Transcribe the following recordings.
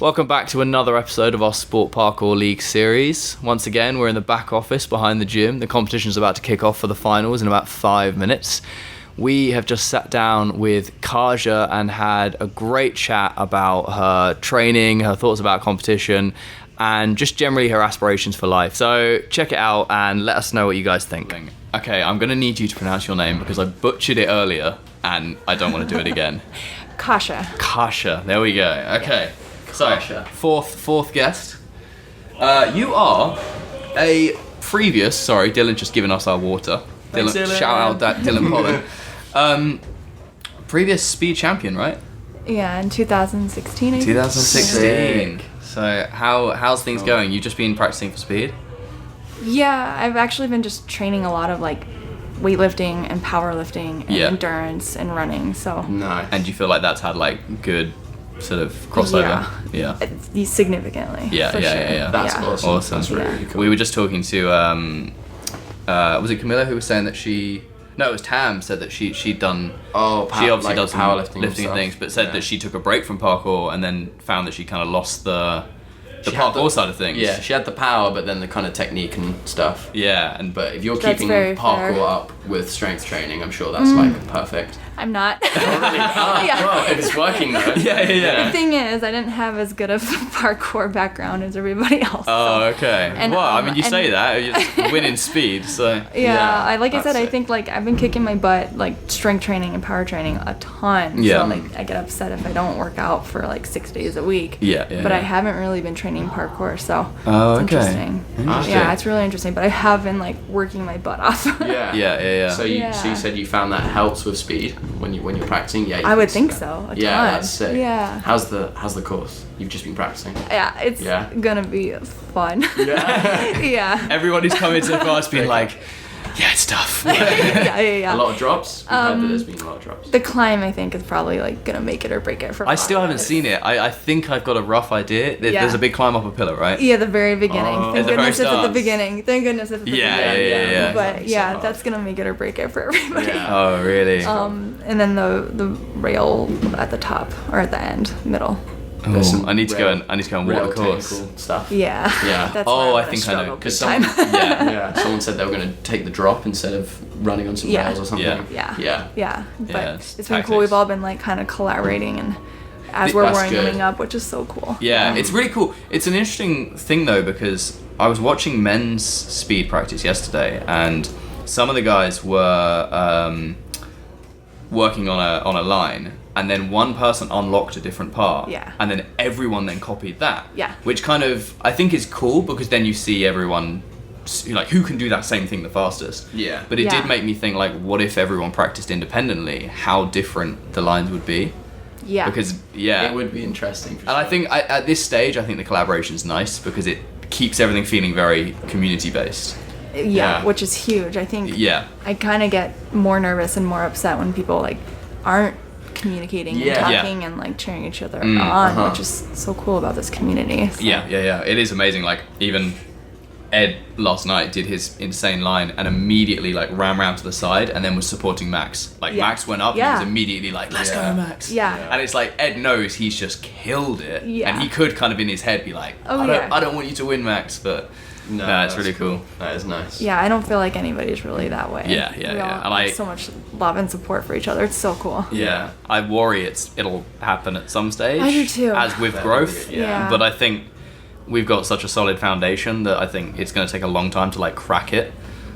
Welcome back to another episode of our Sport Parkour League series. Once again, we're in the back office behind the gym. The competition is about to kick off for the finals in about 5 minutes. We have just sat down with Kasia and had a great chat about her training, her thoughts about competition, and just generally her aspirations for life. So check it out and let us know what you guys think. Okay, I'm going to need you to pronounce your name because I butchered it earlier and I don't want to do it again. Kasia. Kasia, there we go. Okay. So, fourth guest. You are a previous, sorry, Dylan just giving us our water. Dylan. Shout out that Dylan Pollen. Previous speed champion, right? Yeah, in 2016. 2016. So how's things going? You've just been practicing for speed? Yeah, I've actually been just training a lot of like weightlifting and powerlifting and endurance and running. So nice. And do you feel like that's had like good sort of crossover? Yeah. Significantly. Yeah. That's awesome. That's really cool. We were just talking to was it Camilla who was saying that it was Tam said that she'd done she obviously does powerlifting lifting and things, but said that she took a break from parkour and then found that she kind of lost the parkour side of things. Yeah, she had the power, but then the kind of technique and stuff. Yeah, but if you're keeping parkour up with strength training, I'm sure that's like perfect. I'm not. Oh, really? Well, if it's working though. Yeah. The thing is, I didn't have as good of a parkour background as everybody else. Oh, okay. And, well, I mean, you say that you're winning speed, so. I said, I think like I've been kicking my butt like strength training and power training a ton. Yeah. So like I get upset if I don't work out for like 6 days a week. Yeah. I haven't really been training parkour, so it's interesting. Yeah, it's really interesting. But I have been like working my butt off. Yeah. So you said you found that helps with speed when you're practicing. Yeah. I would think so. A ton. That's sick. Yeah. How's the course? You've just been practicing. Yeah, it's gonna be fun. Yeah. Yeah. Everyone who's come into the class being like, yeah, it's tough. Yeah. A lot of drops? We've heard that there's been a lot of drops. The climb, I think, is probably like gonna make it or break it for I still haven't seen it. I think I've got a rough idea. There's a big climb up a pillar, right? Yeah, the very beginning. Thank goodness it's at the beginning. Thank goodness it's at the beginning. Yeah. But that's gonna make it or break it for everybody. Yeah. Oh, really? And then the rail at the top or at the end, middle. I need to go and walk the course. Stuff. Yeah. That's I think I know. Because someone said they were going to take the drop instead of running on some rails or something. Yeah. But it's been tactics. cool. We've all been like kind of collaborating and as we're warming up, which is so cool. Yeah, it's really cool. It's an interesting thing though because I was watching men's speed practice yesterday and some of the guys were working on a line. And then one person unlocked a different part. Yeah. And then everyone then copied that. Yeah. Which kind of, I think is cool because then you see everyone, like, who can do that same thing the fastest. Yeah. But it did make me think, like, what if everyone practiced independently? How different the lines would be. Yeah. Because, it would be interesting for sure. And I think, at this stage, I think the collaboration's nice because it keeps everything feeling very community-based. Yeah, which is huge. I think I kind of get more nervous and more upset when people, like, aren't communicating and talking and like cheering each other on, which is so cool about this community. So. Yeah. It is amazing. Like even Ed last night did his insane line and immediately like ran around to the side and then was supporting Max. Like Max went up and he was immediately like, let's go Max. Yeah. And it's like Ed knows he's just killed it. Yeah. And he could kind of in his head be like, I don't want you to win, Max, but no, it's really cool. That is nice. Yeah, I don't feel like anybody's really that way. Yeah. We all have so much love and support for each other. It's so cool. Yeah. I worry it'll happen at some stage. I do too. As with growth. Yeah. But I think we've got such a solid foundation that I think it's going to take a long time to like crack it,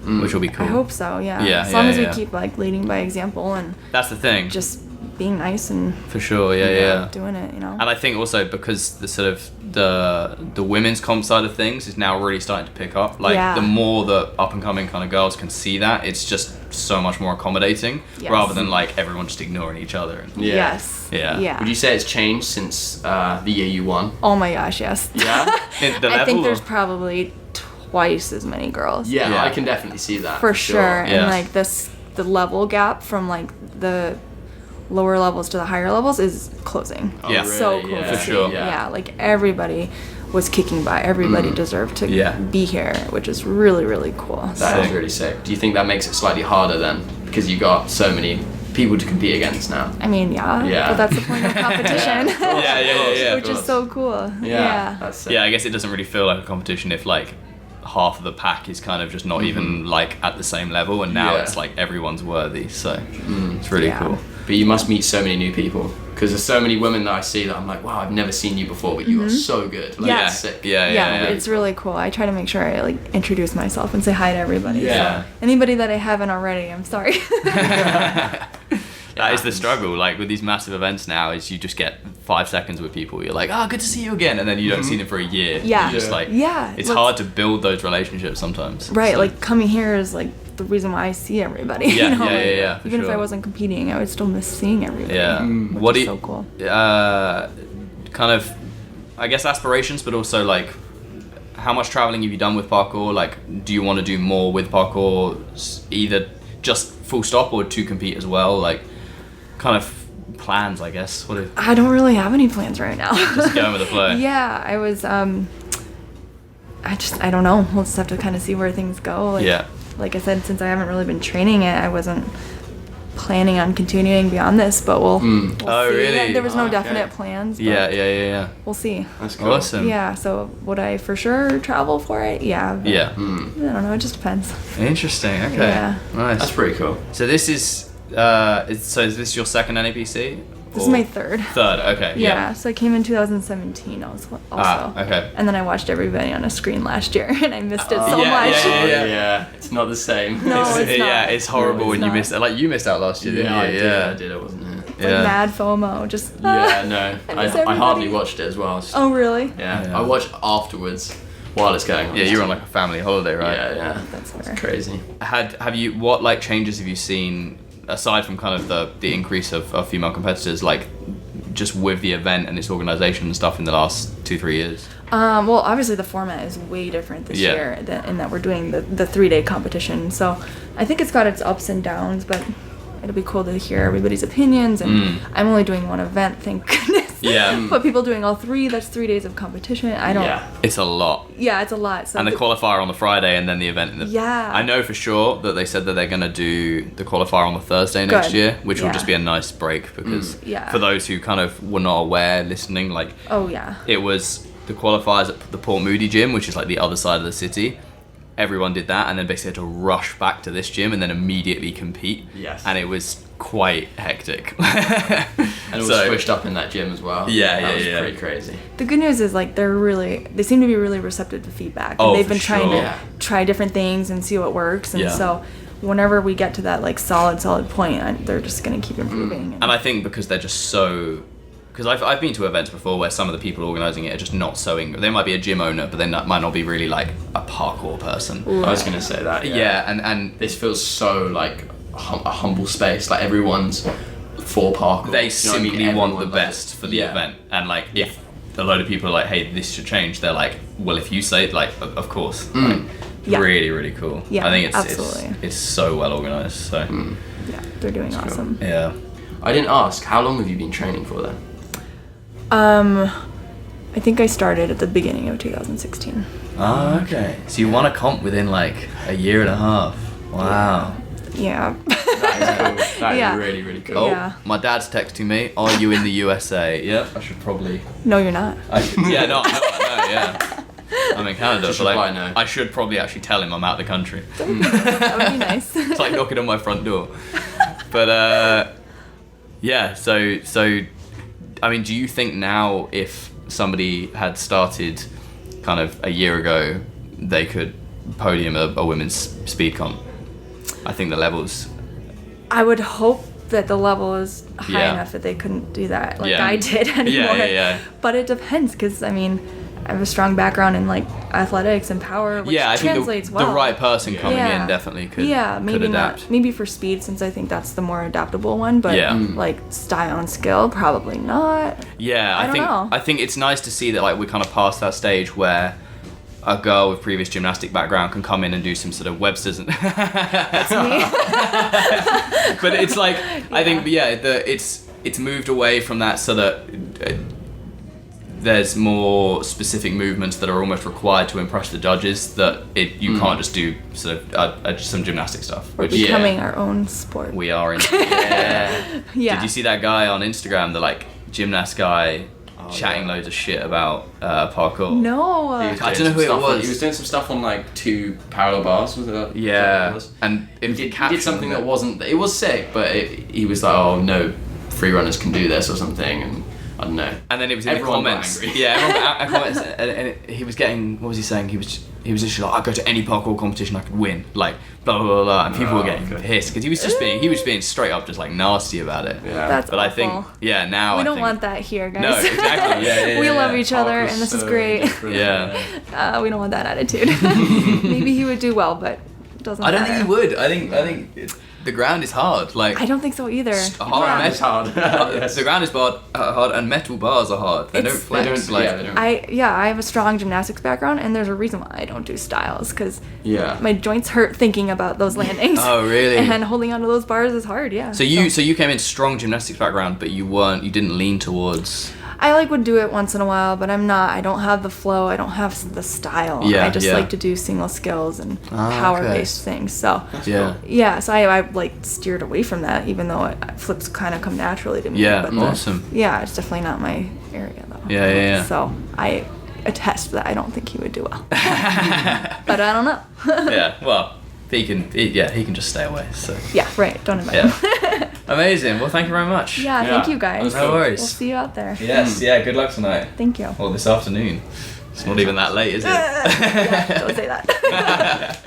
which will be cool. I hope so, yeah. As long as we keep like leading by example and that's the thing. Just being nice and for sure, doing it, you know. And I think also because the sort of the women's comp side of things is now really starting to pick up. Like the more the up and coming kind of girls can see that, it's just so much more accommodating rather than like everyone just ignoring each other. And, Yes. Yeah. Would you say it's changed since the year you won? Oh my gosh, yes. Yeah. I think there's probably twice as many girls. Yeah, I can definitely see that. For sure. And like the level gap from like the lower levels to the higher levels is closing. Oh, really? So cool to for see. sure. Yeah, like everybody was kicking by. Everybody deserved to be here, which is really, really cool. That is really sick. Do you think that makes it slightly harder then? Because you got so many people to compete against now. I mean, yeah. But that's the point of competition. Yeah. Which is so cool. Yeah. That's I guess it doesn't really feel like a competition if like half of the pack is kind of just not even like at the same level, and now it's like everyone's worthy, so it's really cool. But you must meet so many new people, because there's so many women that I see that I'm like, wow, I've never seen you before, but you are so good. Like, Yeah. it's sick. Yeah. It's really cool. I try to make sure I like introduce myself and say hi to everybody. Yeah. So anybody that I haven't already, I'm sorry. That is the struggle, like with these massive events now, is you just get 5 seconds with people, you're like, oh, good to see you again, and then you don't see them for a year. Yeah. You're just like, Yeah. it's hard to build those relationships sometimes. Right, So- like coming here is like the reason why I see everybody. Yeah, you know? yeah, for Even if I sure. wasn't competing, I would still miss seeing everybody. Yeah. Which What do is you, so cool. kind of, I guess aspirations, but also like, how much traveling have you done with parkour? Like, do you want to do more with parkour, either just full stop or to compete as well? Like, kind of plans, I guess. What? I don't really have any plans right now. Just going with the flow. Yeah, I was. I don't know. We'll just have to kind of see where things go. Like, Like I said, since I haven't really been training it, I wasn't planning on continuing beyond this. But we'll see. Really? There was no Okay. definite plans. But Yeah. We'll see. That's cool. Awesome. Yeah. So would I for sure travel for it? Yeah. But Yeah. I don't know. It just depends. Interesting. Okay. Yeah. Nice. That's pretty cool. So this is, is this your second NAPC? This is my third. Third. Okay. Yeah, so I came in 2017 also. Okay. And then I watched everybody on a screen last year, and I missed it so Yeah, much. yeah. It's not the same. No, it's not. Yeah, it's horrible No, it's when you not. missed it. Like you missed out last year, didn't you? I did. I wasn't here. Like mad FOMO, just. Yeah, no. I miss I hardly everybody. watched it as well. Oh, really? Yeah. I watched afterwards while it's going on. Yeah, you're on like a family holiday, right? Yeah. That's fair. It's crazy. Have you, what like changes have you seen aside from kind of the increase of female competitors, like just with the event and its organization and stuff in the last 2-3 years? Well, obviously the format is way different this year in that we're doing the 3-day competition. So I think it's got its ups and downs, but it'll be cool to hear everybody's opinions. And I'm only doing one event, thank goodness. Yeah. But people doing all 3, that's 3 days of competition. I don't. Yeah. It's a lot. Yeah, it's a lot. So And the qualifier on the Friday and then the event. I know for sure that they said that they're going to do the qualifier on the Thursday next Good. year, which will Yeah. just be a nice break because Yeah. for those who kind of were not aware listening, like Oh, yeah. it was the qualifiers at the Port Moody gym, which is like the other side of the city. Everyone did that and then basically had to rush back to this gym and then immediately compete. Yes. And it was quite hectic. And it was switched up in that gym as well. That was pretty crazy. The good news is like they seem to be really receptive to feedback. Oh, And they've for been trying sure. to try different things and see what works. And Yeah. so whenever we get to that like solid point, they're just gonna keep improving. And I think because they're just so... Because I've been to events before where some of the people organising it are just not so... They might be a gym owner, but they might not be really like a parkour person. I was going to say that. Yeah, and this feels so like a humble space. Like everyone's for parkour. they You know what I simply mean? want the Everyone best for the Yeah. event. And like if a load of people are like, hey, this should change, they're like, well, if you say it, like, of course. Like, Yeah. Really, really cool. Yeah, I think absolutely. it's so well organised. So Yeah, they're doing awesome. yeah. I didn't ask. How long have you been training for then? I think I started at the beginning of 2016. Oh, okay. So you won a comp within like a year and a half. Wow. Yeah. That is cool. That Yeah. is really, really cool. Oh, Yeah. my dad's texting me. Are you in the USA? Yep. I should probably. No, you're not. Yeah, no, yeah. I'm in Canada, Just but reply no. I should probably actually tell him I'm out of the country. That would be nice. It's like knocking on my front door. But yeah. So I mean, do you think now if somebody had started kind of a year ago, they could podium a women's speed comp? I think the levels. I would hope that the level is high Yeah. enough that they couldn't do that like Yeah. I did anymore. Yeah. But it depends because I mean, I have a strong background in like athletics and power, which Yeah, I think translates the well. right person coming Yeah. in definitely could. Yeah, maybe could adapt. not. Maybe for speed, since I think that's the more adaptable one. But Yeah. like style and skill, probably not. Yeah, I don't know. I think it's nice to see that like we're kind of past that stage where a girl with previous gymnastic background can come in and do some sort of Webster's and That's me. but it's like I think it's moved away from that so that there's more specific movements that are almost required to impress the judges that you can't just do sort of just some gymnastic stuff. We're becoming our own sport. We are in. Yeah. Did you see that guy on Instagram, the like gymnast guy? Chatting loads of shit about parkour. No. I don't know who it was. He was doing some stuff on like 2 parallel bars. Was it? Yeah. And he did something that wasn't. It was sick, but he was like, oh no, free runners can do this or something, and I don't know. And then it was in the comments. Yeah, everyone comments, and he was getting. What was he saying? He was just like, I go to any parkour competition I could win. Like blah blah blah, blah. And people were getting pissed because he was being straight up just like nasty about it. Yeah. That's but awful. I think now we don't want that here, guys. No, exactly. Yeah, we love each other, and this is great. Yeah. We don't want that attitude. Maybe he would do well, but it doesn't. I don't matter. think he would. I think the ground is hard. Like I don't think so either. It's hard. The ground is hard, and metal bars are hard. They don't flex. They don't. I have a strong gymnastics background, and there's a reason why I don't do styles, because my joints hurt thinking about those landings. Oh really? And holding onto those bars is hard. Yeah. So you came in strong gymnastics background, but you didn't lean towards. I would do it once in a while, but I don't have the flow. I don't have the style. I just like to do single skills and power-based things. So so I like steered away from that, even though flips kind of come naturally to me. Yeah, but awesome. It's definitely not my area though. Yeah. So I attest that I don't think he would do well. But I don't know. Yeah, well, he can just stay away. So yeah, right. Don't invite him. Amazing. Well, thank you very much. Yeah, thank you guys. No worries. We'll see you out there. Yes, good luck tonight. Thank you. Or this afternoon. It's not even that late, is it? Yeah, don't say that.